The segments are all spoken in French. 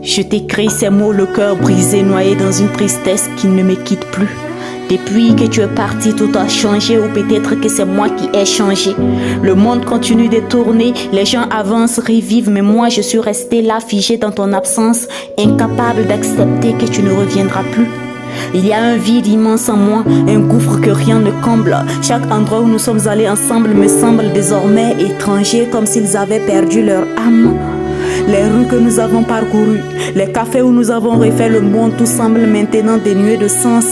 Je t'écris ces mots, le cœur brisé, noyé dans une tristesse qui ne me quitte plus. Depuis que tu es parti, tout a changé, ou peut-être que c'est moi qui ai changé. Le monde continue de tourner, les gens avancent, revivent, mais moi je suis restée là, figée dans ton absence, incapable d'accepter que tu ne reviendras plus. Il y a un vide immense en moi, un gouffre que rien ne comble. Chaque endroit où nous sommes allés ensemble me semble désormais étranger, comme s'ils avaient perdu leur âme. Les rues que nous avons parcourues, les cafés où nous avons refait le monde, tout semble maintenant dénué de sens.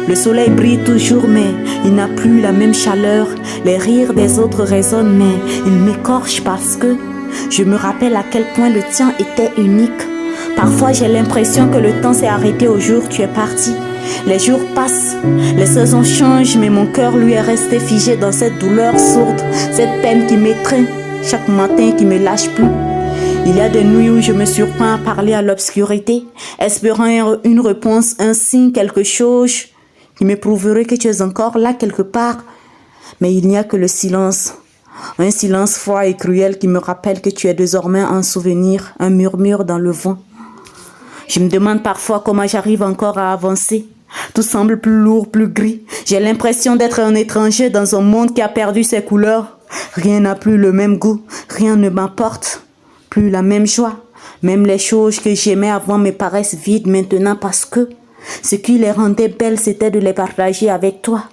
Le soleil brille toujours, mais il n'a plus la même chaleur. Les rires des autres résonnent, mais ils m'écorchent parce que je me rappelle à quel point le tien était unique. Parfois j'ai l'impression que le temps s'est arrêté au jour où tu es parti. Les jours passent, les saisons changent, mais mon cœur lui est resté figé dans cette douleur sourde, cette peine qui m'étreint chaque matin, qui me lâche plus. Il y a des nuits où je me surprends à parler à l'obscurité, espérant une réponse, un signe, quelque chose qui me prouverait que tu es encore là quelque part. Mais il n'y a que le silence, un silence froid et cruel qui me rappelle que tu es désormais un souvenir, un murmure dans le vent. Je me demande parfois comment j'arrive encore à avancer. Tout semble plus lourd, plus gris. J'ai l'impression d'être un étranger dans un monde qui a perdu ses couleurs. Rien n'a plus le même goût, rien ne m'apporte plus la même joie. Même les choses que j'aimais avant me paraissent vides maintenant parce que ce qui les rendait belles, c'était de les partager avec toi.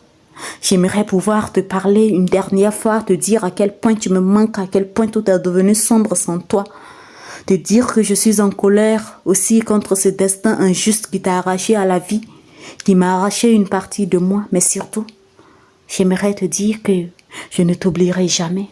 J'aimerais pouvoir te parler une dernière fois, te dire à quel point tu me manques, à quel point tout est devenu sombre sans toi. Te dire que je suis en colère aussi contre ce destin injuste qui t'a arraché à la vie, qui m'a arraché une partie de moi, mais surtout, j'aimerais te dire que je ne t'oublierai jamais.